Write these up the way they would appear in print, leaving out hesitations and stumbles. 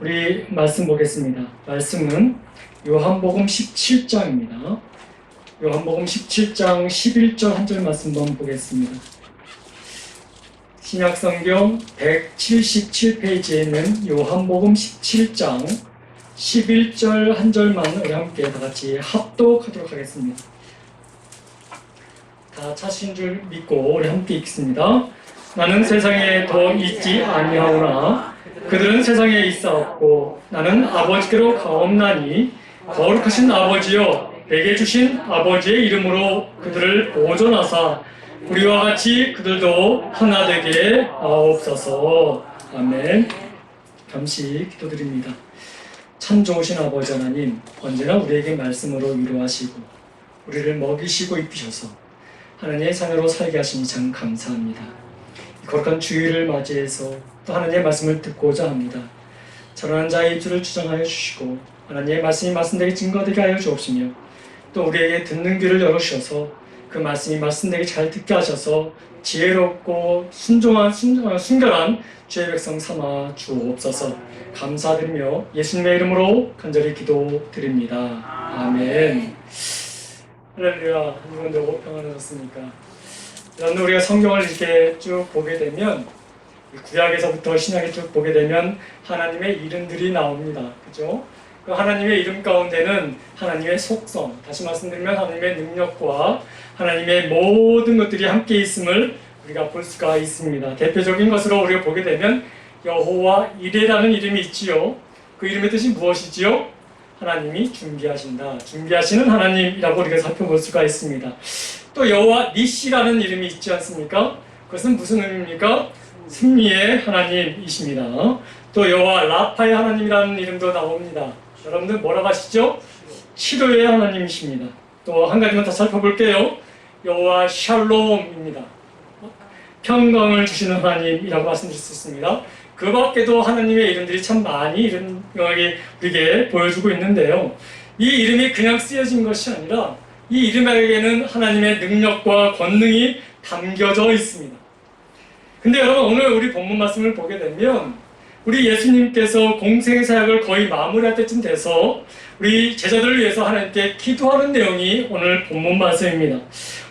우리 말씀 보겠습니다. 말씀은 요한복음 17장입니다. 요한복음 17장 11절 한 절 말씀 한번 보겠습니다. 신약성경 177페이지에 있는 요한복음 17장 11절 한 절만 우리 함께 다 같이 합독하도록 하겠습니다. 다 찾으신 줄 믿고 우리 함께 읽습니다. 나는 세상에 더 있지 아니하오나 그들은 세상에 있사옵고 나는 아버지께로 가옵나니 거룩하신 아버지여 내게 주신 아버지의 이름으로 그들을 보존하사 우리와 같이 그들도 하나 되게 하옵소서. 아멘. 잠시 기도드립니다. 참 좋으신 아버지 하나님, 언제나 우리에게 말씀으로 위로하시고 우리를 먹이시고 입히셔서 하나님의 자녀로 살게 하시니 참 감사합니다. 거룩한 주일을 맞이해서 또 하나님의 말씀을 듣고자 합니다. 전하는 자의 입술을 주장하여 주시고 하나님의 말씀이 말씀되게 증거되게 하여 주옵시며 또 우리에게 듣는 귀를 열어주셔서 그 말씀이 말씀되게 잘 듣게 하셔서 지혜롭고 순결한 주의 백성 삼아 주옵소서. 감사드리며 예수님의 이름으로 간절히 기도드립니다. 아멘. 할렐루야. 여러분들 평안하셨습니까? 여러분 우리가 성경을 이렇게 쭉 보게 되면 구약에서부터 신약에 쭉 보게 되면 하나님의 이름들이 나옵니다. 그죠? 그 하나님의 이름 가운데는 하나님의 속성, 다시 말씀드리면 하나님의 능력과 하나님의 모든 것들이 함께 있음을 우리가 볼 수가 있습니다. 대표적인 것으로 우리가 보게 되면 여호와 이레라는 이름이 있지요. 그 이름의 뜻이 무엇이지요? 하나님이 준비하신다. 준비하시는 하나님이라고 우리가 살펴볼 수가 있습니다. 또 여호와 니시라는 이름이 있지 않습니까? 그것은 무슨 의미입니까? 승리의 하나님이십니다. 또 여호와 라파의 하나님이라는 이름도 나옵니다. 여러분들 뭐라고 하시죠? 치료의 하나님이십니다. 또 한 가지만 더 살펴볼게요. 여호와 샬롬입니다. 평강을 주시는 하나님이라고 말씀드릴 수 있습니다. 그 밖에도 하나님의 이름들이 참 많이 우리에게 보여주고 있는데요. 이 이름이 그냥 쓰여진 것이 아니라 이 이름에게는 하나님의 능력과 권능이 담겨져 있습니다. 근데 여러분 오늘 우리 본문 말씀을 보게 되면 우리 예수님께서 공생의 사역을 거의 마무리할 때쯤 돼서 우리 제자들을 위해서 하나님께 기도하는 내용이 오늘 본문 말씀입니다.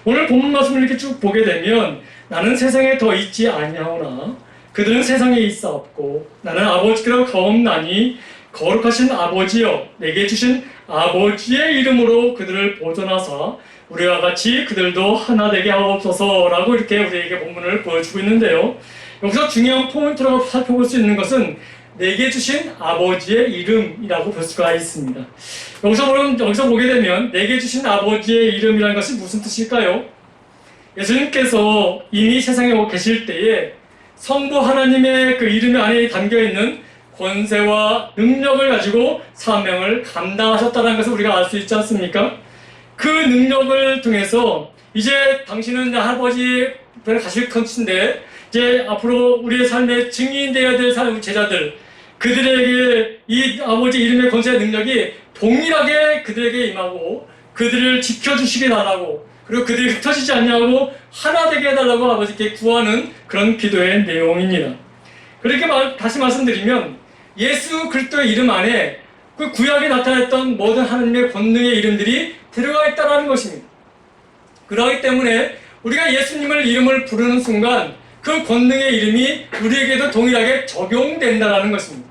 오늘 본문 말씀을 이렇게 쭉 보게 되면 나는 세상에 더 있지 아니하오나 그들은 세상에 있사옵고 나는 아버지께로 가옵나니 거룩하신 아버지여 내게 주신 아버지의 이름으로 그들을 보존하사 우리와 같이 그들도 하나 되게 하옵소서라고 이렇게 우리에게 본문을 보여주고 있는데요. 여기서 중요한 포인트라고 살펴볼 수 있는 것은 내게 주신 아버지의 이름이라고 볼 수가 있습니다. 여기서 보게 되면 내게 주신 아버지의 이름이라는 것이 무슨 뜻일까요? 예수님께서 이미 세상에 계실 때에 성부 하나님의 그 이름 안에 담겨있는 권세와 능력을 가지고 사명을 감당하셨다는 것을 우리가 알 수 있지 않습니까? 그 능력을 통해서 이제 당신은 아버지를 가실 것인데 이제 앞으로 우리의 삶의 증인 되어야 될 제자들 그들에게 이 아버지 이름의 권세의 능력이 동일하게 그들에게 임하고 그들을 지켜주시게 달라고 그리고 그들이 흩어지지 않냐고 하나 되게 해달라고 아버지께 구하는 그런 기도의 내용입니다. 그렇게 다시 말씀드리면 예수 그리스도의 이름 안에 그 구약에 나타났던 모든 하나님의 권능의 이름들이 들어가 있다는 것입니다. 그렇기 때문에 우리가 예수님을 이름을 부르는 순간 그 권능의 이름이 우리에게도 동일하게 적용된다는 것입니다.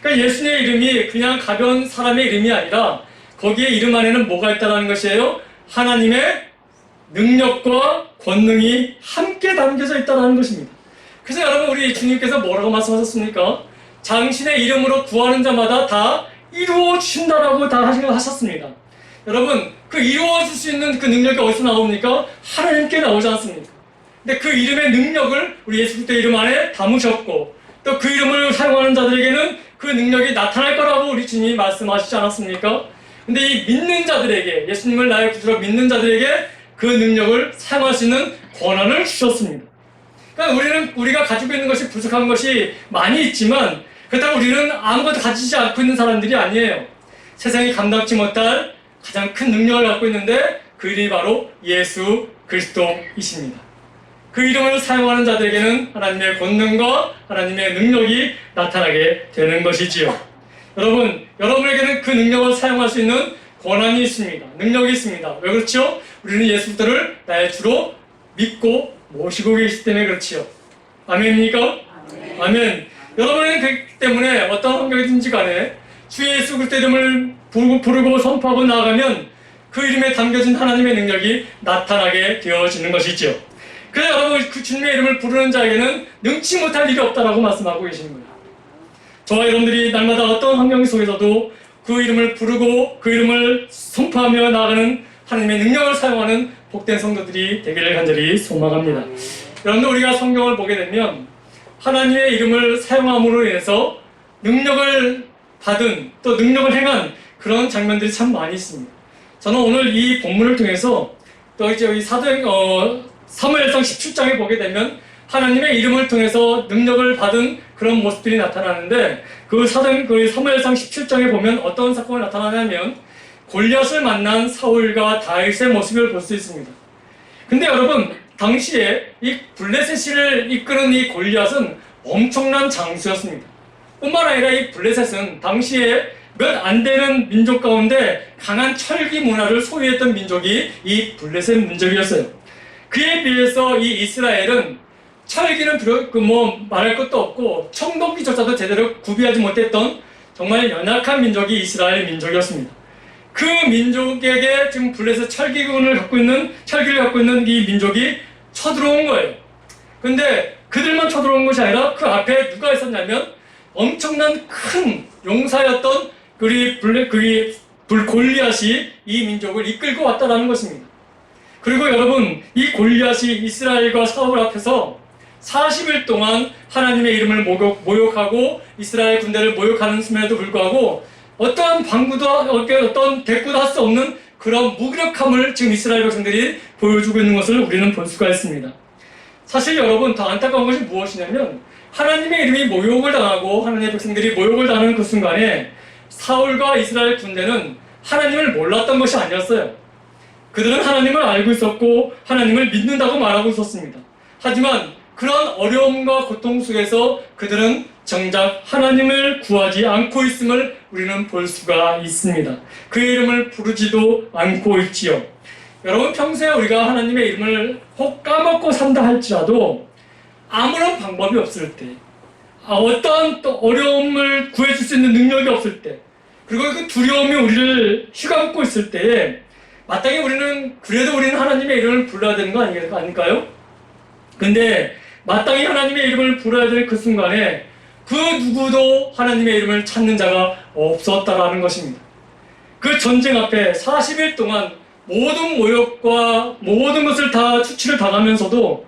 그러니까 예수님의 이름이 그냥 가벼운 사람의 이름이 아니라 거기에 이름 안에는 뭐가 있다는 것이에요? 하나님의 능력과 권능이 함께 담겨져 있다는 것입니다. 그래서 여러분 우리 주님께서 뭐라고 말씀하셨습니까? 당신의 이름으로 구하는 자마다 다 이루어 주신다라고 다 하셨습니다. 여러분 그 이루어 줄 수 있는 그 능력이 어디서 나옵니까? 하나님께 나오지 않습니까? 근데 그 이름의 능력을 우리 예수 그리스도의 이름 안에 담으셨고 또 그 이름을 사용하는 자들에게는 그 능력이 나타날 거라고 우리 주님이 말씀하시지 않았습니까? 근데 이 믿는 자들에게 예수님을 나의 구주로 믿는 자들에게 그 능력을 사용할 수 있는 권한을 주셨습니다. 그러니까 우리가 가지고 있는 것이 부족한 것이 많이 있지만 그렇다고 우리는 아무것도 가지지 않고 있는 사람들이 아니에요. 세상이 감당치 못할 가장 큰 능력을 갖고 있는데 그 이름이 바로 예수 그리스도이십니다. 그 이름을 사용하는 자들에게는 하나님의 권능과 하나님의 능력이 나타나게 되는 것이지요. 여러분에게는 그 능력을 사용할 수 있는 권한이 있습니다. 능력이 있습니다. 왜 그렇죠? 우리는 예수를 나의 주로 믿고 모시고 계시기 때문에 그렇지요. 아멘입니까? 아멘. 여러분은 그렇기 때문에 어떤 환경이든지 간에 주 예수 그리스도의 이름을 부르고 선포하고 나아가면 그 이름에 담겨진 하나님의 능력이 나타나게 되어지는 것이죠. 그래서 여러분 그 주님의 이름을 부르는 자에게는 능치 못할 일이 없다라고 말씀하고 계시는 거예요. 저와 여러분들이 날마다 어떤 환경 속에서도 그 이름을 부르고 그 이름을 선포하며 나아가는 하나님의 능력을 사용하는 복된 성도들이 되기를 간절히 소망합니다. 여러분들 우리가 성경을 보게 되면 하나님의 이름을 사용함으로 인해서 능력을 받은 또 능력을 행한 그런 장면들이 참 많이 있습니다. 저는 오늘 이 본문을 통해서 또 이제 여기 사무엘상 17장에 보게 되면 하나님의 이름을 통해서 능력을 받은 그런 모습들이 나타나는데 그 사무엘상 17장에 보면 어떤 사건이 나타나냐면 골리앗을 만난 사울과 다윗의 모습을 볼 수 있습니다. 근데 여러분 당시에 이 블레셋을 이끄는 이 골리앗은 엄청난 장수였습니다. 뿐만 아니라 이 블레셋은 당시에 몇 안 되는 민족 가운데 강한 철기 문화를 소유했던 민족이 이 블레셋 민족이었어요. 그에 비해서 이 이스라엘은 철기는 말할 것도 없고 청동기조차도 제대로 구비하지 못했던 정말 연약한 민족이 이스라엘 민족이었습니다. 그 민족에게 지금 블레셋 철기를 갖고 있는 이 민족이 쳐들어온 거예요. 근데 그들만 쳐들어온 것이 아니라 그 앞에 누가 있었냐면 엄청난 큰 용사였던 골리앗이 이 민족을 이끌고 왔다라는 것입니다. 그리고 여러분 이 골리앗이 이스라엘과 사울 앞에서 40일 동안 하나님의 이름을 모욕하고 이스라엘 군대를 모욕하는 순간에도 불구하고 어떠한 방구도 어떤 대꾸도 할 수 없는 그런 무기력함을 지금 이스라엘 백성들이 보여주고 있는 것을 우리는 볼 수가 있습니다. 사실 여러분 더 안타까운 것이 무엇이냐면 하나님의 이름이 모욕을 당하고 하나님의 백성들이 모욕을 당하는 그 순간에 사울과 이스라엘 군대는 하나님을 몰랐던 것이 아니었어요. 그들은 하나님을 알고 있었고 하나님을 믿는다고 말하고 있었습니다. 하지만 그런 어려움과 고통 속에서 그들은 정작 하나님을 구하지 않고 있음을 우리는 볼 수가 있습니다. 그의 이름을 부르지도 않고 있지요. 여러분 평소에 우리가 하나님의 이름을 혹 까먹고 산다 할지라도 아무런 방법이 없을 때 어떠한 또 어려움을 구해줄 수 있는 능력이 없을 때 그리고 그 두려움이 우리를 휘감고 있을 때에 마땅히 우리는 하나님의 이름을 불러야 되는 거 아닐까요? 근데 마땅히 하나님의 이름을 불러야 될 그 순간에 그 누구도 하나님의 이름을 찾는 자가 없었다라는 것입니다. 그 전쟁 앞에 40일 동안 모든 모욕과 모든 것을 다 수치를 당하면서도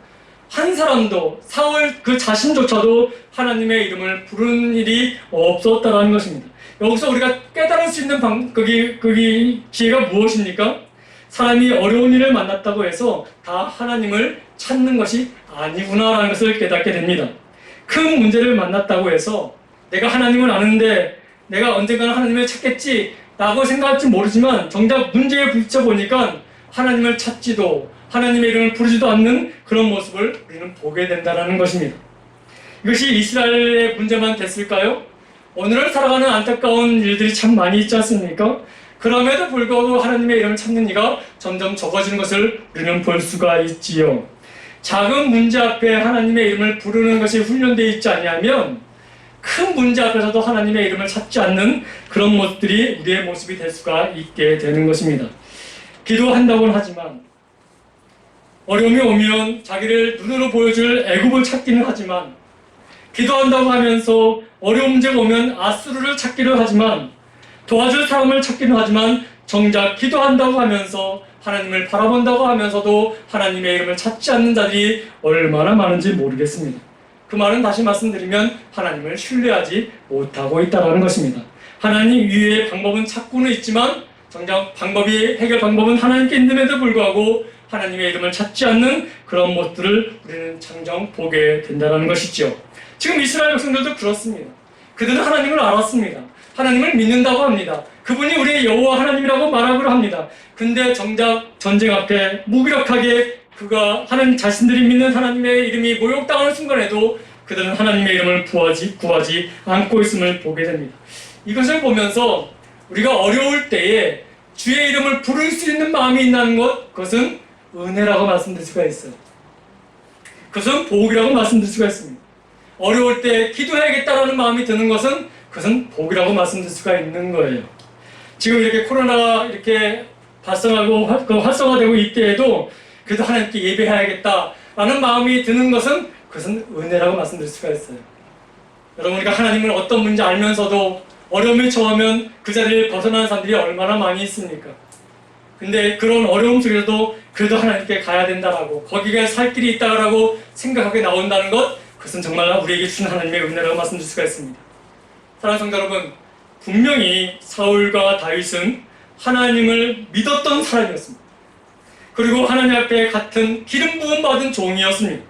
한 사람도 사울 그 자신조차도 하나님의 이름을 부르는 일이 없었다라는 것입니다. 여기서 우리가 깨달을 수 있는 기회가 무엇입니까? 사람이 어려운 일을 만났다고 해서 다 하나님을 찾는 것이 아니구나라는 것을 깨닫게 됩니다. 큰 문제를 만났다고 해서 내가 하나님을 아는데 내가 언젠가는 하나님을 찾겠지 라고 생각할지 모르지만 정작 문제에 부딪혀 보니까 하나님을 찾지도 하나님의 이름을 부르지도 않는 그런 모습을 우리는 보게 된다는 것입니다. 이것이 이스라엘의 문제만 됐을까요? 오늘을 살아가는 안타까운 일들이 참 많이 있지 않습니까? 그럼에도 불구하고 하나님의 이름을 찾는 이가 점점 적어지는 것을 우리는 볼 수가 있지요. 작은 문제 앞에 하나님의 이름을 부르는 것이 훈련되어 있지 않냐면 큰 문제 앞에서도 하나님의 이름을 찾지 않는 그런 모습들이 우리의 모습이 될 수가 있게 되는 것입니다. 기도한다고는 하지만 어려움이 오면 자기를 눈으로 보여줄 애굽을 찾기는 하지만 기도한다고 하면서 어려운 문제가 오면 아수르를 찾기를 하지만 도와줄 사람을 찾기는 하지만 정작 기도한다고 하면서 하나님을 바라본다고 하면서도 하나님의 이름을 찾지 않는 자들이 얼마나 많은지 모르겠습니다. 그 말은 다시 말씀드리면 하나님을 신뢰하지 못하고 있다는 것입니다. 하나님 위에 방법은 찾고는 있지만 정작 해결 방법은 하나님께 있는데도 불구하고 하나님의 이름을 찾지 않는 그런 모습들을 우리는 장정 보게 된다는 것이죠. 지금 이스라엘 백성들도 그렇습니다. 그들은 하나님을 알았습니다. 하나님을 믿는다고 합니다. 그분이 우리의 여호와 하나님이라고 말하기로 합니다. 근데 정작 전쟁 앞에 무기력하게 그가 하는 자신들이 믿는 하나님의 이름이 모욕당하는 순간에도 그들은 하나님의 이름을 구하지 않고 있음을 보게 됩니다. 이것을 보면서 우리가 어려울 때에 주의 이름을 부를 수 있는 마음이 있다는 것, 그것은 은혜라고 말씀드릴 수가 있어요. 그것은 복이라고 말씀드릴 수가 있습니다. 어려울 때 기도해야겠다라는 마음이 드는 것은 그것은 복이라고 말씀드릴 수가 있는 거예요. 지금 이렇게 코로나가 이렇게 발생하고 활성화되고 있때에도 그래도 하나님께 예배해야겠다라는 마음이 드는 것은 그것은 은혜라고 말씀드릴 수가 있어요. 여러분, 우리가 하나님을 어떤 분인지 알면서도 어려움에 처하면 그 자리를 벗어나는 사람들이 얼마나 많이 있습니까? 근데 그런 어려움 속에서도 그래도 하나님께 가야 된다라고, 거기가 살 길이 있다라고 생각하게 나온다는 것, 그것은 정말 우리에게 주신 하나님의 은혜라고 말씀드릴 수가 있습니다. 사랑하는 성도 여러분, 분명히 사울과 다윗은 하나님을 믿었던 사람이었습니다. 그리고 하나님 앞에 같은 기름 부음 받은 종이었습니다.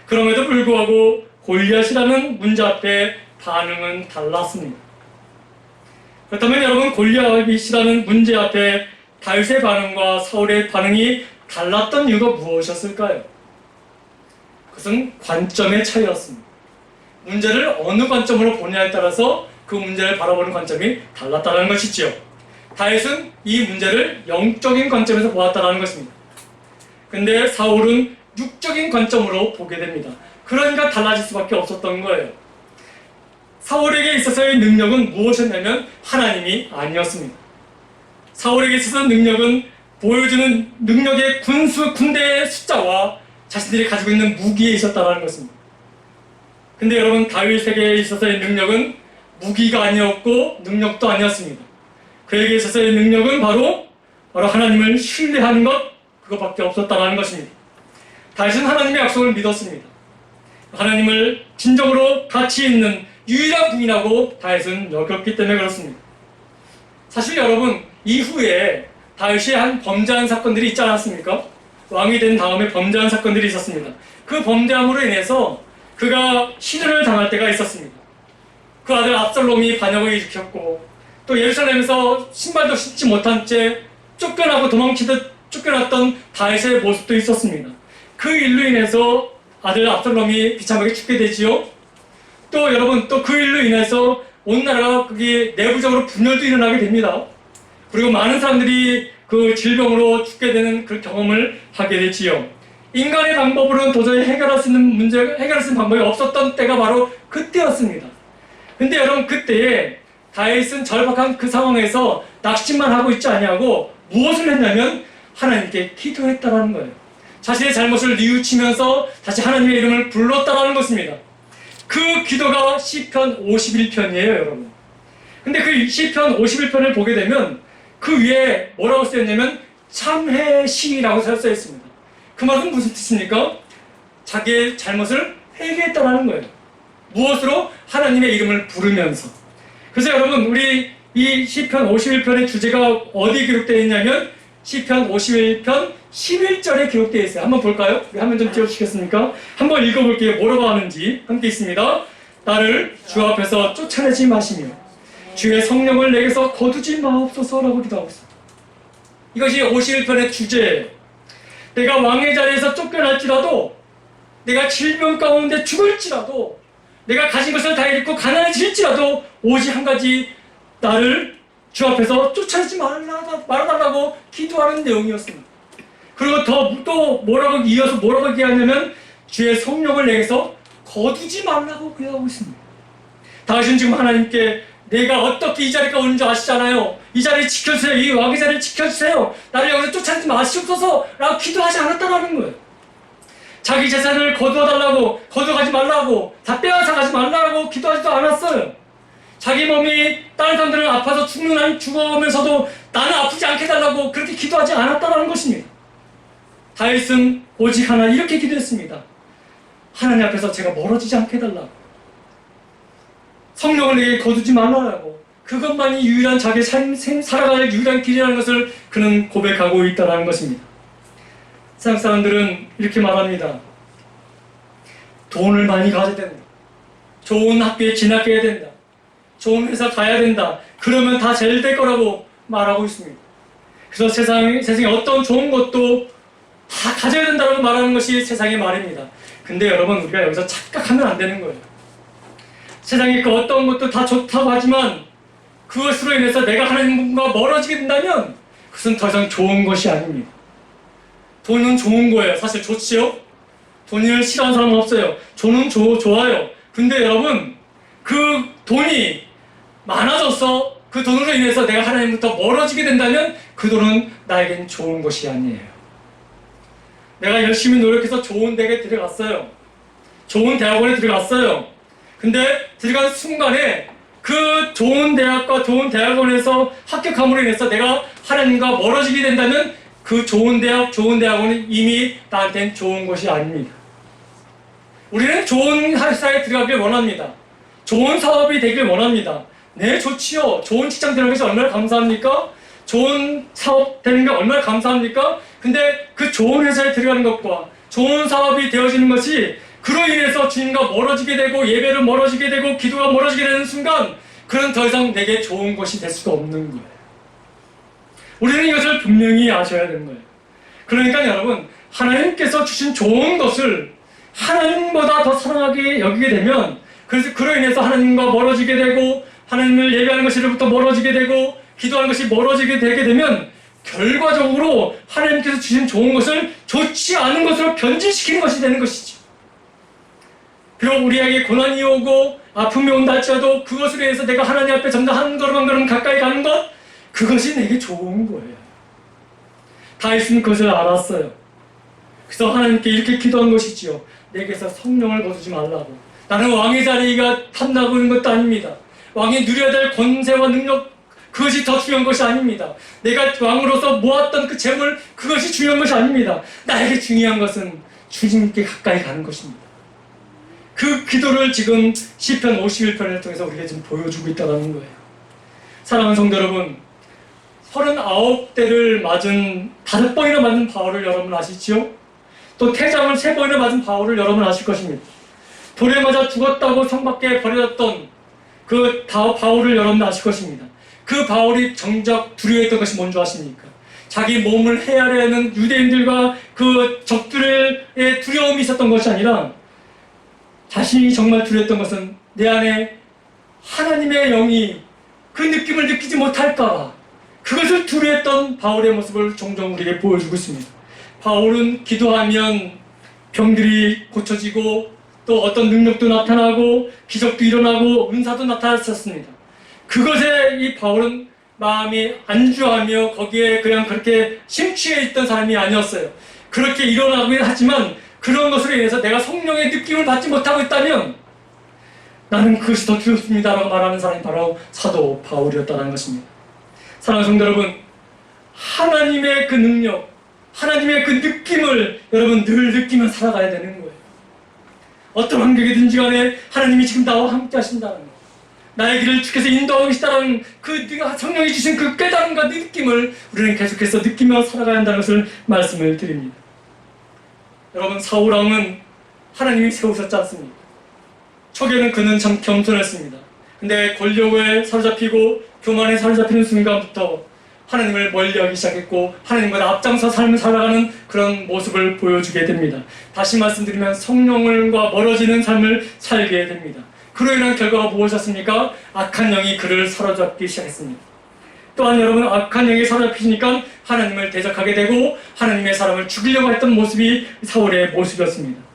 그럼에도 불구하고 골리앗이라는 문제 앞에 반응은 달랐습니다. 그렇다면 여러분, 골리앗이라는 문제 앞에 다윗의 반응과 사울의 반응이 달랐던 이유가 무엇이었을까요? 그것은 관점의 차이였습니다. 문제를 어느 관점으로 보냐에 따라서 그 문제를 바라보는 관점이 달랐다는 것이지요. 다윗은 이 문제를 영적인 관점에서 보았다는 것입니다. 근데 사울은 육적인 관점으로 보게 됩니다. 그러니까 달라질 수밖에 없었던 거예요. 사울에게 있어서의 능력은 무엇이었냐면 하나님이 아니었습니다. 사울에게 있어서 능력은 보여주는 능력의 군대의 숫자와 자신들이 가지고 있는 무기에 있었다는 것입니다. 근데 여러분, 다윗에게 있어서의 능력은 무기가 아니었고 능력도 아니었습니다. 그에게 있어서의 능력은 바로 하나님을 신뢰하는 것, 그것밖에 없었다는 것입니다. 다윗은 하나님의 약속을 믿었습니다. 하나님을 진정으로 가치 있는 유일한 분이라고 다윗은 여겼기 때문에 그렇습니다. 사실 여러분, 이후에 다윗이 한 범죄한 사건들이 있지 않았습니까? 왕이 된 다음에 범죄한 사건들이 있었습니다. 그 범죄함으로 인해서 그가 시련을 당할 때가 있었습니다. 그 아들 압살롬이 반역을 일으켰고, 또 예루살렘에서 신발도 신지 못한 채 쫓겨나고 도망치듯 쫓겨났던 다윗의 모습도 있었습니다. 그 일로 인해서 아들 압살롬이 비참하게 죽게 되지요. 또 여러분, 또 그 일로 인해서 온 나라가 거기 내부적으로 분열도 일어나게 됩니다. 그리고 많은 사람들이 그 질병으로 죽게 되는 그 경험을 하게 되지요. 인간의 방법으로는 도저히 해결할 수 있는 방법이 없었던 때가 바로 그때였습니다. 근데 여러분, 그때에 다윗은 절박한 그 상황에서 낙심만 하고 있지 아니하고 무엇을 했냐면 하나님께 기도했다라는 거예요. 자신의 잘못을 뉘우치면서 다시 하나님의 이름을 불렀다라는 것입니다. 그 기도가 시편 51편이에요, 여러분. 근데 그 시편 51편을 보게 되면 그 위에 뭐라고 쓰였냐면 참회시라고 써 있습니다. 그 말은 무슨 뜻입니까? 자기의 잘못을 회개했다라는 거예요. 무엇으로? 하나님의 이름을 부르면서. 그래서 여러분, 우리 이 시편 51편의 주제가 어디 기록되어 있냐면 시편 51편 11절에 기록되어 있어요. 한번 볼까요? 우리 화면 좀 띄워주시겠습니까? 한번 읽어볼게요. 뭐라고 하는지 함께 있습니다. 나를 주 앞에서 쫓아내지 마시며 주의 성령을 내게서 거두지 마옵소서라고 기도하고 있습니다. 이것이 51편의 주제예요. 내가 왕의 자리에서 쫓겨날지라도, 내가 질병 가운데 죽을지라도, 내가 가진 것을 다 잃고 가난해질지라도 오직 한 가지, 나를 주 앞에서 쫓아내지 말아달라고 기도하는 내용이었습니다. 그리고 또 이어서 뭐라고 얘기하냐면 주의 성령을 내게서 거두지 말라고 기도하고 있습니다. 다윗은 지금 하나님께 내가 어떻게 이 자리가 오는지 아시잖아요. 이 자리를 지켜주세요. 이 왕의 자리를 지켜주세요. 나를 여기서 쫓아내지 마시옵소서 라고 기도하지 않았다는 거예요. 자기 재산을 거두어가지 말라고, 다 빼앗아가지 말라고 기도하지도 않았어요. 자기 몸이 다른 사람들은 아파서 죽어오면서도 나는 아프지 않게 해달라고 그렇게 기도하지 않았다는 것입니다. 다윗은 오직 하나 이렇게 기도했습니다. 하나님 앞에서 제가 멀어지지 않게 해달라고, 성령을 내게 거두지 말라고, 그것만이 유일한 자기 살아갈 유일한 길이라는 것을 그는 고백하고 있다는 것입니다. 세상 사람들은 이렇게 말합니다. 돈을 많이 가져야 된다. 좋은 학교에 진학해야 된다. 좋은 회사 가야 된다. 그러면 다 잘 될 거라고 말하고 있습니다. 그래서 세상에 어떤 좋은 것도 다 가져야 된다고 말하는 것이 세상의 말입니다. 근데 여러분, 우리가 여기서 착각하면 안 되는 거예요. 세상에 그 어떤 것도 다 좋다고 하지만 그것으로 인해서 내가 하나님과 멀어지게 된다면 그것은 더 이상 좋은 것이 아닙니다. 돈은 좋은 거예요. 사실 좋지요? 돈을 싫어하는 사람은 없어요. 돈은 좋아요. 근데 여러분, 그 돈이 많아져서 그 돈으로 인해서 내가 하나님부터 멀어지게 된다면 그 돈은 나에겐 좋은 것이 아니에요. 내가 열심히 노력해서 좋은 대학에 들어갔어요. 좋은 대학원에 들어갔어요. 근데 들어간 순간에 그 좋은 대학과 좋은 대학원에서 합격함으로 인해서 내가 하나님과 멀어지게 된다면 그 좋은 대학, 좋은 대학원은 이미 나한테는 좋은 것이 아닙니다. 우리는 좋은 회사에 들어가길 원합니다. 좋은 사업이 되길 원합니다. 네, 좋지요. 좋은 직장 되는 것이 얼마나 감사합니까? 좋은 사업 되는 게 얼마나 감사합니까? 근데 그 좋은 회사에 들어가는 것과 좋은 사업이 되어지는 것이 그로 인해서 주님과 멀어지게 되고 예배를 멀어지게 되고 기도가 멀어지게 되는 순간 그는 더 이상 내게 좋은 것이 될 수가 없는 거예요. 우리는 이것을 분명히 아셔야 되는 거예요. 그러니까 여러분, 하나님께서 주신 좋은 것을 하나님보다 더 사랑하게 여기게 되면 그래서 그로 인해서 하나님과 멀어지게 되고 하나님을 예배하는 것으로부터 멀어지게 되고 기도하는 것이 멀어지게 되게 되면 결과적으로 하나님께서 주신 좋은 것을 좋지 않은 것으로 변질시키는 것이 되는 것이죠. 비록 우리에게 고난이 오고 아픔이 온다 할지라도 그것으로 인해서 내가 하나님 앞에 점점 한 걸음 한 걸음 가까이 가는 것, 그것이 내게 좋은 거예요. 다윗은 그것을 알았어요. 그래서 하나님께 이렇게 기도한 것이지요. 내게서 성령을 거두지 말라고. 나는 왕의 자리가 탐나고 있는 것도 아닙니다. 왕이 누려야 될 권세와 능력, 그것이 더 중요한 것이 아닙니다. 내가 왕으로서 모았던 그 재물, 그것이 중요한 것이 아닙니다. 나에게 중요한 것은 주님께 가까이 가는 것입니다. 그 기도를 지금 시편 51편을 통해서 우리가 지금 보여주고 있다는 거예요. 사랑하는 성도 여러분, 39대를 맞은 5번이나 맞은 바울을 여러분 아시지요? 또 태장을 3번이나 맞은 바울을 여러분 아실 것입니다. 돌에 맞아 죽었다고 성 밖에 버려졌던 그 바울을 여러분 아실 것입니다. 그 바울이 정작 두려워했던 것이 뭔지 아십니까? 자기 몸을 헤아려는 유대인들과 그 적들의 두려움이 있었던 것이 아니라 자신이 정말 두려웠던 것은 내 안에 하나님의 영이 그 느낌을 느끼지 못할까, 그것을 두려워했던 바울의 모습을 종종 우리에게 보여주고 있습니다. 바울은 기도하면 병들이 고쳐지고 또 어떤 능력도 나타나고 기적도 일어나고 은사도 나타났었습니다. 그것에 이 바울은 마음이 안주하며 거기에 그냥 그렇게 심취해 있던 사람이 아니었어요. 그렇게 일어나긴 하지만 그런 것으로 인해서 내가 성령의 느낌을 받지 못하고 있다면 나는 그것이 더 두렵습니다 라고 말하는 사람이 바로 사도 바울이었다는 것입니다. 사랑하는 성도 여러분, 하나님의 그 능력, 하나님의 그 느낌을 여러분 늘 느끼며 살아가야 되는 거예요. 어떤 환경이든지 간에 하나님이 지금 나와 함께 하신다는 거, 나의 길을 주께서 인도하고 계시다는 그 성령이 주신 그 깨달음과 느낌을 우리는 계속해서 느끼며 살아가야 한다는 것을 말씀을 드립니다. 여러분, 사울왕은 하나님이 세우셨지 않습니까? 초기에는 그는 참 겸손했습니다. 근데 권력에 사로잡히고 교만에 사로잡히는 순간부터 하나님을 멀리하기 시작했고 하나님과 앞장서 삶을 살아가는 그런 모습을 보여주게 됩니다. 다시 말씀드리면 성령과 멀어지는 삶을 살게 됩니다. 그로 인한 결과가 무엇이었습니까? 악한 영이 그를 사로잡기 시작했습니다. 또한 여러분, 악한 영이 사로잡히니까 하나님을 대적하게 되고 하나님의 사람을 죽이려고 했던 모습이 사울의 모습이었습니다.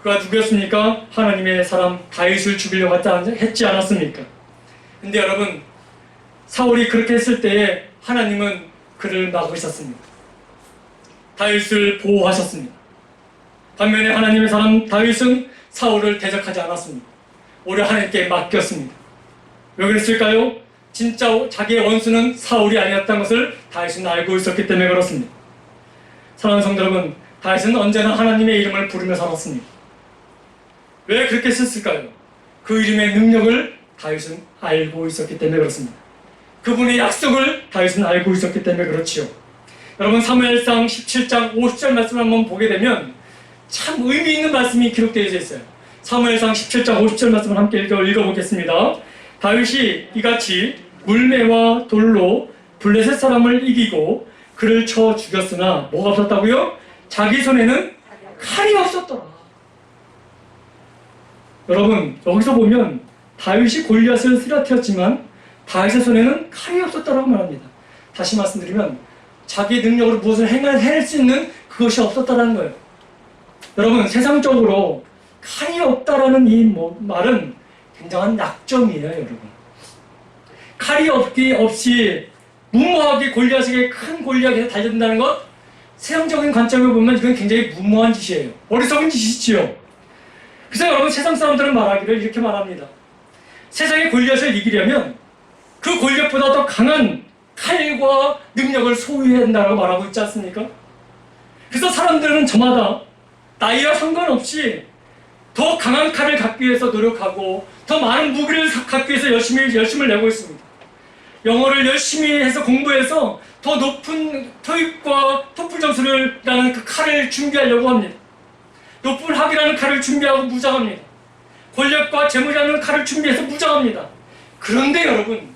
그가 누구였습니까? 하나님의 사람 다윗을 죽이려고 했지 않았습니까? 근데 여러분, 사울이 그렇게 했을 때에 하나님은 그를 막으셨습니다. 다윗을 보호하셨습니다. 반면에 하나님의 사람 다윗은 사울을 대적하지 않았습니다. 오히려 하나님께 맡겼습니다. 왜 그랬을까요? 진짜 자기의 원수는 사울이 아니었다는 것을 다윗은 알고 있었기 때문에 그렇습니다. 사랑하는 성도 여러분, 다윗은 언제나 하나님의 이름을 부르며 살았습니다. 왜 그렇게 했을까요? 그 이름의 능력을 다윗은 알고 있었기 때문에 그렇습니다. 그분의 약속을 다윗은 알고 있었기 때문에 그렇지요. 여러분, 사무엘상 17장 50절 말씀을 한번 보게 되면 참 의미 있는 말씀이 기록되어 있어요. 사무엘상 17장 50절 말씀을 함께 읽어보겠습니다. 다윗이 이같이 물매와 돌로 블레셋 사람을 이기고 그를 쳐 죽였으나 뭐가 없었다고요? 자기 손에는 칼이 없었더라. 여러분, 여기서 보면 다윗이 골리앗을 쓰러뜨렸지만 다윗의 손에는 칼이 없었다라고 말합니다. 다시 말씀드리면 자기 능력으로 무엇을 해낼 수 있는 그것이 없었다라는 거예요. 여러분, 세상적으로 칼이 없다라는 이 말은 굉장한 약점이에요, 여러분. 칼이 없이 무모하게 골리앗에게 큰 골리앗에 달려든다는 것, 세상적인 관점을 보면 이건 굉장히 무모한 짓이에요. 어리석은 짓이지요. 그래서 여러분, 세상 사람들은 말하기를 이렇게 말합니다. 세상의 골리앗을 이기려면 그 골리앗보다 더 강한 칼과 능력을 소유해야 한다고 말하고 있지 않습니까? 그래서 사람들은 저마다 나이와 상관없이 더 강한 칼을 갖기 위해서 노력하고 더 많은 무기를 갖기 위해서 열심을 내고 있습니다. 영어를 열심히 해서 공부해서 더 높은 토익과 토플 점수를 라는 그 칼을 준비하려고 합니다. 높은 학위라는 칼을 준비하고 무장합니다. 권력과 재물이라는 칼을 준비해서 무장합니다. 그런데 여러분,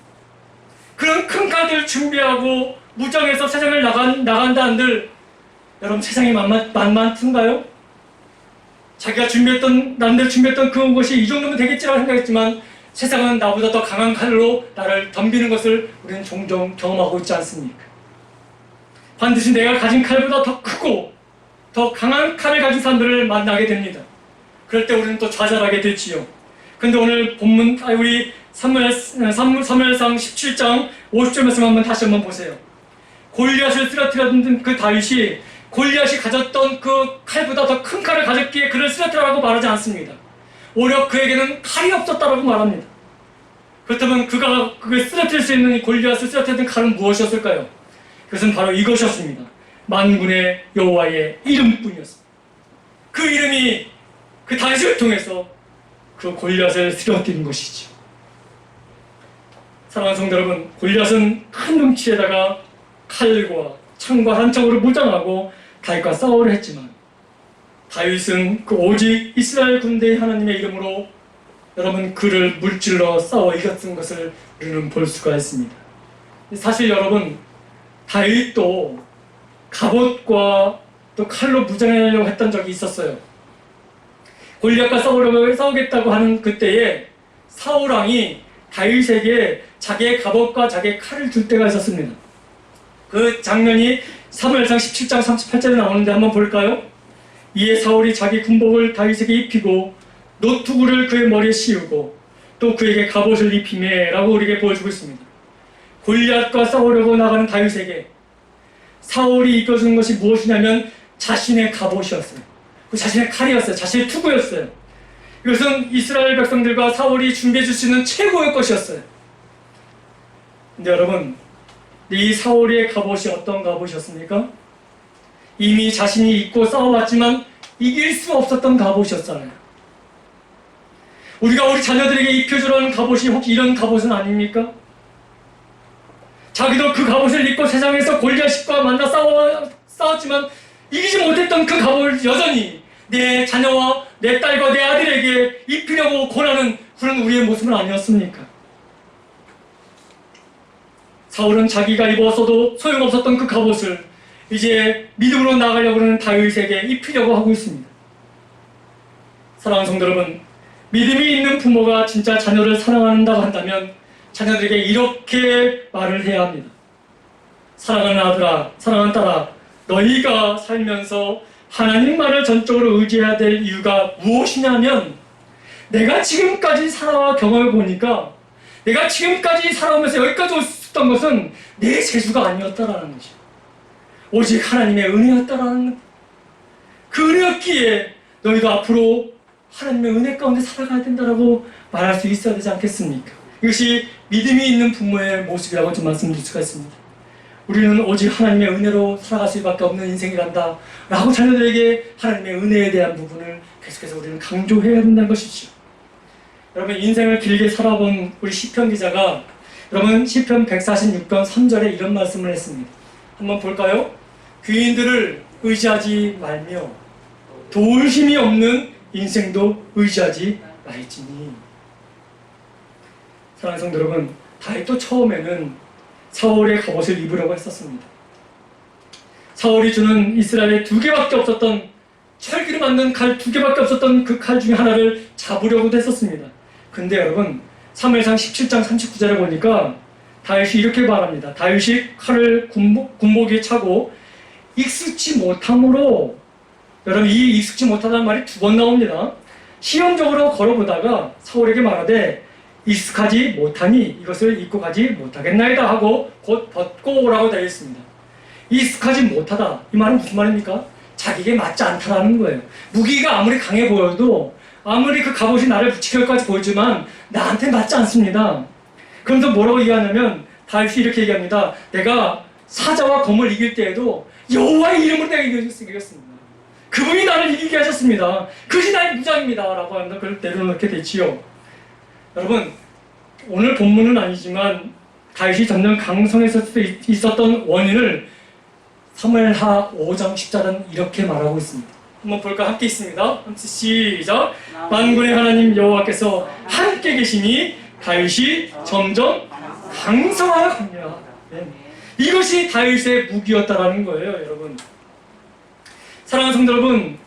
그런 큰 칼을 준비하고 무장해서 세상을 나간다 한들 여러분, 세상이 만만한가요? 자기가 남들 준비했던 그것이 이 정도면 되겠지라고 생각했지만 세상은 나보다 더 강한 칼로 나를 덤비는 것을 우리는 종종 경험하고 있지 않습니까? 반드시 내가 가진 칼보다 더 크고 더 강한 칼을 가진 사람들을 만나게 됩니다. 그럴 때 우리는 또 좌절하게 되지요. 근데 오늘 본문, 우리 사무엘상 17장 50절 말씀 다시 한번 보세요. 골리앗을 쓰러뜨렸던 그 다윗이 골리앗이 가졌던 그 칼보다 더 큰 칼을 가졌기에 그를 쓰러뜨리라고 말하지 않습니다. 오히려 그에게는 칼이 없었다라고 말합니다. 그렇다면 그가 쓰러뜨릴 수 있는 골리앗을 쓰러뜨렸던 칼은 무엇이었을까요? 그것은 바로 이것이었습니다. 만군의 여호와의 이름뿐이었습니다. 그 이름이 그 다윗을 통해서 그 골리앗을 쓰러뜨린 것이죠. 사랑하는 성도 여러분, 골리앗은 큰 덩치에다가 칼과 창과 한창으로 무장하고 다윗과 싸우려 했지만 다윗은 그 오직 이스라엘 군대의 하나님의 이름으로 여러분 그를 물질러 싸워 이겼던 것을 우리는 볼 수가 있습니다. 사실 여러분, 다윗도 갑옷과 또 칼로 무장하려고 했던 적이 있었어요. 골리앗과 싸우겠다고 하는 그때에 사울왕이 다윗에게 자기의 갑옷과 자기의 칼을 줄 때가 있었습니다. 그 장면이 사무엘상 17장 38절에 나오는데 한번 볼까요? 이에 사울이 자기 군복을 다윗에게 입히고 노투구를 그의 머리에 씌우고 또 그에게 갑옷을 입히매 라고 우리에게 보여주고 있습니다. 골리앗과 싸우려고 나가는 다윗에게 사울이 이끌어주는 것이 무엇이냐면 자신의 갑옷이었어요. 그 자신의 칼이었어요. 자신의 투구였어요. 이것은 이스라엘 백성들과 사울이 준비해 줄 수 있는 최고의 것이었어요. 근데 여러분, 이 사울의 갑옷이 어떤 갑옷이었습니까? 이미 자신이 입고 싸워봤지만 이길 수 없었던 갑옷이었잖아요. 우리가 우리 자녀들에게 입혀주려는 갑옷이 혹시 이런 갑옷은 아닙니까? 자기도 그 갑옷을 입고 세상에서 골리앗과 만나 싸웠지만 이기지 못했던 그 갑옷을 여전히 내 자녀와 내 딸과 내 아들에게 입히려고 권하는 그런 우리의 모습은 아니었습니까? 사울은 자기가 입었어도 소용없었던 그 갑옷을 이제 믿음으로 나가려고 하는 다윗에게 입히려고 하고 있습니다. 사랑하는 성도 여러분, 믿음이 있는 부모가 진짜 자녀를 사랑한다고 한다면 자녀들에게 이렇게 말을 해야 합니다. 사랑하는 아들아, 사랑하는 딸아, 너희가 살면서 하나님만을 전적으로 의지해야 될 이유가 무엇이냐면 내가 지금까지 살아와 경험해 보니까 내가 지금까지 살아오면서 여기까지 왔던 것은 내 재주가 아니었다라는 거죠. 오직 하나님의 은혜였다라는 그 은혜였기에 너희도 앞으로 하나님의 은혜 가운데 살아가야 된다라고 말할 수 있어야 되지 않겠습니까? 이것이 믿음이 있는 부모의 모습이라고 좀 말씀드릴 수가 있습니다. 우리는 오직 하나님의 은혜로 살아갈 수밖에 없는 인생이란다 라고 자녀들에게 하나님의 은혜에 대한 부분을 계속해서 우리는 강조해야 된다는 것이죠. 여러분, 인생을 길게 살아본 우리 시편 기자가 여러분 시편 146편 3절에 이런 말씀을 했습니다. 한번 볼까요? 귀인들을 의지하지 말며 도울 힘이 없는 인생도 의지하지 말지니. 사랑하는 성도 여러분, 다윗도 처음에는 사울의 갑옷을 입으려고 했었습니다. 사울이 주는 이스라엘에 2개밖에 없었던 철기로 만든 칼 2개밖에 없었던 그 칼 중에 하나를 잡으려고도 했었습니다. 근데 여러분 사무엘상 17장 39절에 보니까 다윗이 이렇게 말합니다. 다윗이 칼을 군복에 차고 익숙치 못함으로, 여러분 이 익숙치 못하다는 말이 2번 나옵니다. 시험적으로 걸어보다가 사울에게 말하되 익숙하지 못하니 이것을 입고 가지 못하겠나이다 하고 곧 벗고 오라고 되어 있습니다. 익숙하지 못하다, 이 말은 무슨 말입니까? 자기에게 맞지 않다라는 거예요. 무기가 아무리 강해 보여도, 아무리 그 갑옷이 나를 붙이게 할 것까지 보이지만 나한테 맞지 않습니다. 그러면서 뭐라고 얘기하냐면 다윗이 이렇게 얘기합니다. 내가 사자와 검을 이길 때에도 여호와의 이름으로 내가 이겼습니다. 그분이 나를 이기게 하셨습니다. 그것이 나의 무장입니다 라고 합니다. 그걸 내려놓게 되지요. 여러분 오늘 본문은 아니지만 다윗이 점점 강성했을 수 있었던 원인을 사무엘하 5장 10절은 이렇게 말하고 있습니다. 한번 볼까? 함께 있습니다. 시작. 만군의 하나님 여호와께서 함께 계시니 다윗이 점점 강성하여 갑니다. 네. 이것이 다윗의 무기였다라는 거예요, 여러분. 사랑하는 성도 여러분,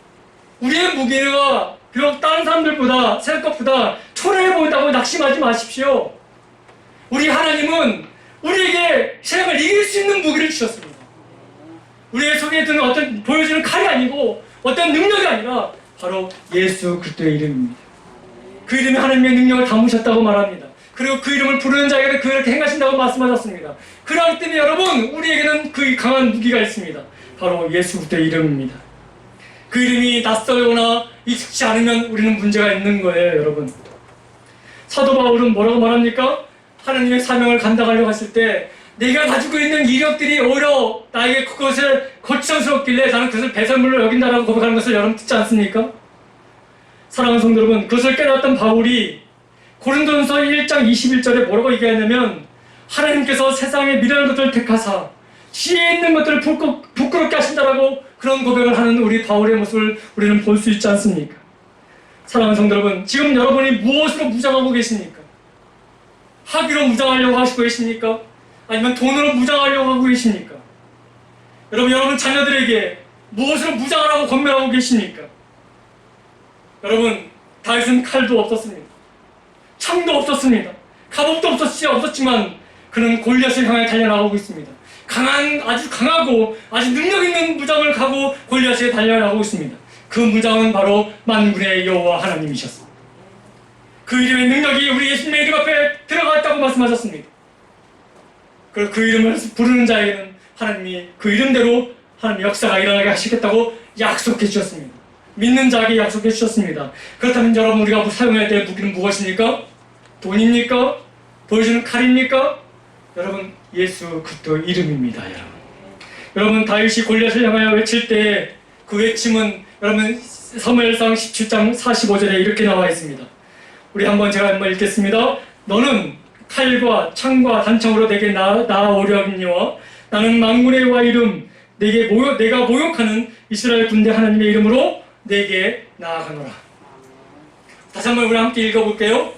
우리의 무기가 비록 다른 사람들보다, 세상 것보다 초라해 보인다고 낙심하지 마십시오. 우리 하나님은 우리에게 세상을 이길 수 있는 무기를 주셨습니다. 우리의 속에 드는 어떤 보여주는 칼이 아니고 어떤 능력이 아니라 바로 예수 그리스도의 이름입니다. 그 이름이 하나님의 능력을 담으셨다고 말합니다. 그리고 그 이름을 부르는 자에게는 그렇게 행하신다고 말씀하셨습니다. 그렇기 때문에 여러분 우리에게는 그 강한 무기가 있습니다. 바로 예수 그리스도의 이름입니다. 그 이름이 낯설거나 익숙지 않으면 우리는 문제가 있는 거예요, 여러분. 사도 바울은 뭐라고 말합니까? 하나님의 사명을 감당하려고 했을 때 내가 가지고 있는 이력들이 오히려 나에게 그것을 거추장스럽길래 나는 그것을 배설물로 여긴다라고 고백하는 것을 여러분 듣지 않습니까? 사랑하는 성도 여러분, 그것을 깨달았던 바울이 고린도전서 1장 21절에 뭐라고 얘기하냐면 하나님께서 세상의 미련한 것들을 택하사 지혜 있는 것들을 부끄럽게 하신다라고 그런 고백을 하는 우리 바울의 모습을 우리는 볼 수 있지 않습니까? 사랑하는 성도 여러분, 지금 여러분이 무엇으로 무장하고 계십니까? 학위로 무장하려고 하시고 계십니까? 아니면 돈으로 무장하려고 하고 계십니까? 여러분 자녀들에게 무엇으로 무장하라고 권면하고 계십니까? 여러분, 다윗은 칼도 없었습니다. 창도 없었습니다. 갑옷도 없었지만 그는 골리앗을 향해 달려나가고 있습니다. 아주 강하고 아주 능력 있는 무장을 가고 골리앗에 달려나가고 있습니다. 그 무장은 바로 만군의 여호와 하나님이셨습니다. 그 이름의 능력이 우리 예수님의 이름 앞에 들어갔다고 말씀하셨습니다. 그리고 그 이름을 부르는 자에게는 하나님이 그 이름대로 하나님 역사가 일어나게 하시겠다고 약속해 주셨습니다. 믿는 자에게 약속해 주셨습니다. 그렇다면 여러분 우리가 사용해야 될 무기는 무엇입니까? 돈입니까? 보여주는 칼입니까? 여러분 예수 그리스도 이름입니다. 여러분 다윗이 골리앗을 향하여 외칠 때 그 외침은 여러분 사무엘상 17장 45절에 이렇게 나와 있습니다. 제가 한번 읽겠습니다. 너는 칼과 창과 단창으로 내게 나아오려 하니와 나는 만군의 여호와 이름 내가 모욕하는 이스라엘 군대 하나님의 이름으로 내게 나아가노라. 다시 한번 우리 함께 읽어볼게요.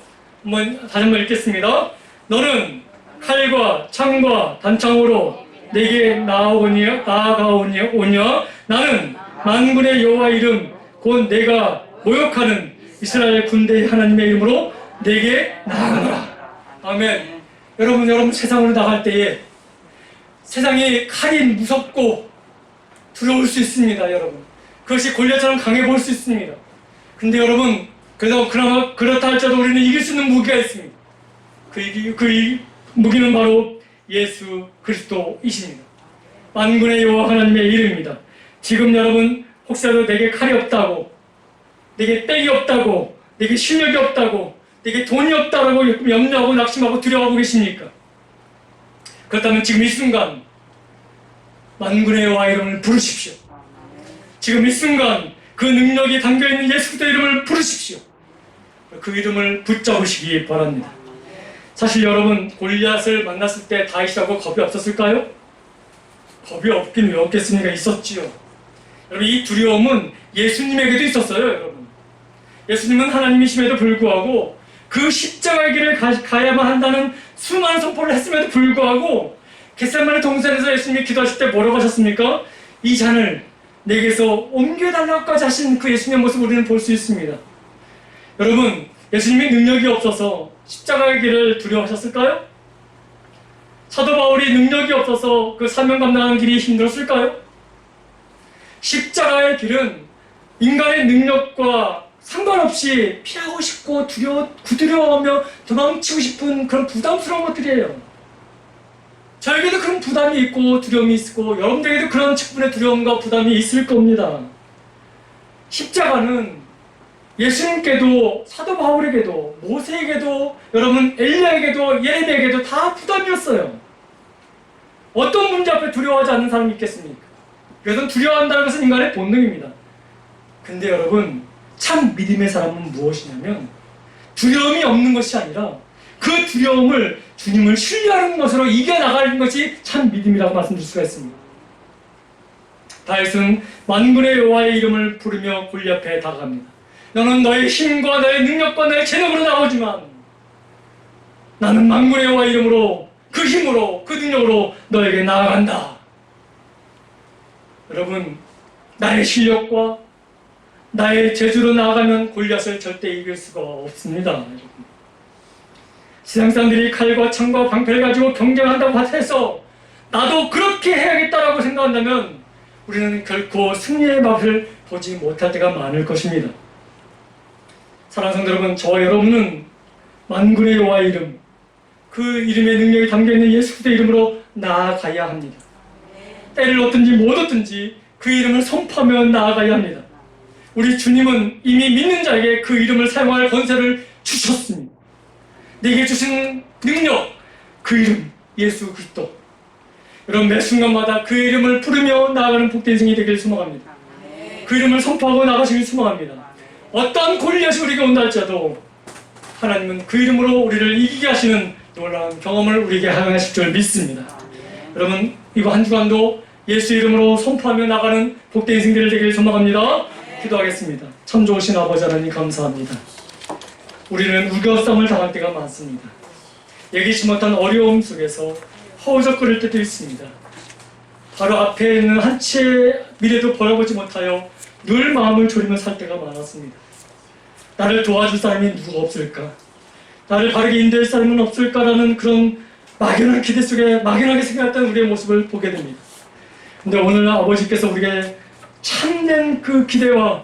다시 한번 읽겠습니다. 너는 칼과 창과 단창으로 내게 나아가오니와 나는 만군의 여호와 이름 곧 내가 모욕하는 이스라엘 군대 하나님의 이름으로 내게 나아가노라. 아멘. 여러분 세상으로 나갈 때에 세상이 칼이 무섭고 두려울 수 있습니다. 여러분 그것이 골리앗처럼 강해 보일 수 있습니다. 근데 여러분 그나마 그렇다 할지라도 우리는 이길 수 있는 무기가 있습니다. 그 무기는 바로 예수 그리스도이십니다. 만군의 여호와 하나님의 이름입니다. 지금 여러분 혹시라도 내게 칼이 없다고, 내게 빽이 없다고, 내게 실력이 없다고, 내게 돈이 없다고 염려하고 낙심하고 두려워하고 계십니까? 그렇다면 지금 이 순간 만군의 여호와 이름을 부르십시오. 지금 이 순간 그 능력이 담겨있는 예수 그리스도 이름을 부르십시오. 그 이름을 붙잡으시기 바랍니다. 사실 여러분 골리앗을 만났을 때 다윗하고 겁이 없었을까요? 겁이 없긴 왜 없겠습니까? 있었지요. 여러분 이 두려움은 예수님에게도 있었어요. 여러분 예수님은 하나님이심에도 불구하고 그 십자가의 길을 가야만 한다는 수많은 선포를 했음에도 불구하고 겟세마네 동산에서 예수님이 기도하실 때 뭐라고 하셨습니까? 이 잔을 내게서 옮겨달라고까지 하신 그 예수님의 모습을 우리는 볼 수 있습니다. 여러분, 예수님이 능력이 없어서 십자가의 길을 두려워하셨을까요? 사도 바울이 능력이 없어서 그 사명 감당하는 길이 힘들었을까요? 십자가의 길은 인간의 능력과 상관없이 피하고 싶고 두려워하며 도망치고 싶은 그런 부담스러운 것들이에요. 저에게도 그런 부담이 있고 두려움이 있고 여러분들에게도 그런 측분의 두려움과 부담이 있을 겁니다. 십자가는 예수님께도 사도 바울에게도 모세에게도 여러분 엘리야에게도 예레미야에게도 다 부담이었어요. 어떤 문제 앞에 두려워하지 않는 사람이 있겠습니까? 그래서 두려워한다는 것은 인간의 본능입니다. 근데 여러분, 참 믿음의 사람은 무엇이냐면 두려움이 없는 것이 아니라 그 두려움을 주님을 신뢰하는 것으로 이겨나가는 것이 참 믿음이라고 말씀드릴 수가 있습니다. 다윗은 만군의 여호와의 이름을 부르며 골리앗 앞에 다가갑니다. 너는 너의 힘과 너의 능력과 너의 재능으로 나오지만 나는 만군의 여호와 이름으로 그 힘으로 그 능력으로 너에게 나아간다. 여러분, 나의 실력과 나의 재주로 나아가면 골리앗을 절대 이길 수가 없습니다. 세상 사람들이 칼과 창과 방패를 가지고 경쟁한다고 해서 나도 그렇게 해야겠다라고 생각한다면 우리는 결코 승리의 맛을 보지 못할 때가 많을 것입니다. 사랑하는 성도 여러분, 저와 여러분은 만군의 여호와의 이름, 그 이름의 능력이 담겨있는 예수 그리스도의 이름으로 나아가야 합니다. 때를 얻든지 못 얻든지 그 이름을 선포하며 나아가야 합니다. 우리 주님은 이미 믿는 자에게 그 이름을 사용할 권세를 주셨습니다. 내게 주신 능력, 그 이름 예수 그리스도. 여러분, 매 순간마다 그 이름을 부르며 나아가는 복된 인생이 되기를 소망합니다. 그 이름을 선포하고 나가시길 소망합니다. 어떠한 골리앗이 우리에게 온다 할지라도 하나님은 그 이름으로 우리를 이기게 하시는 놀라운 경험을 우리에게 허용하실 줄 믿습니다. 여러분, 이거 한 주간도 예수 이름으로 선포하며 나가는 복된 인생들이 되기를 소망합니다. 기도하겠습니다. 참 좋으신 아버지 하나님 감사합니다. 우리는 우겨싸움을 당할 때가 많습니다. 예기치 못한 어려움 속에서 허우적거릴 때도 있습니다. 바로 앞에 있는 한 치의 미래도 바라보지 못하여 늘 마음을 졸이며 살 때가 많았습니다. 나를 도와줄 사람이 누가 없을까? 나를 바르게 인도할 사람은 없을까라는 그런 막연한 기대 속에 막연하게 생각했던 우리의 모습을 보게 됩니다. 근데 오늘 아버지께서 우리에게 참된 그 기대와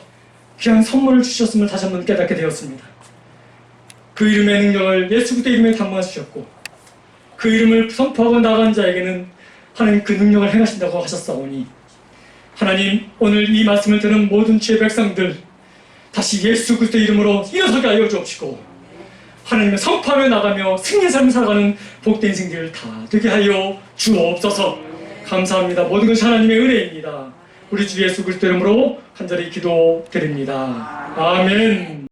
귀한 선물을 주셨음을 다시 한번 깨닫게 되었습니다. 그 이름의 능력을 예수 그리스도 이름에 담아 주셨고 그 이름을 선포하고 나간 자에게는 하나님 그 능력을 행하신다고 하셨사오니 하나님, 오늘 이 말씀을 듣는 모든 주의 백성들 다시 예수 그리스도 이름으로 일어서게 하여 주옵시고 하나님을 선포하며 나가며 승리의 삶을 살아가는 복된 인생들 다 되게 하여 주옵소서. 감사합니다. 모든 것이 하나님의 은혜입니다. 우리 주 예수 그리스도 이름으로 간절히 기도드립니다. 아멘.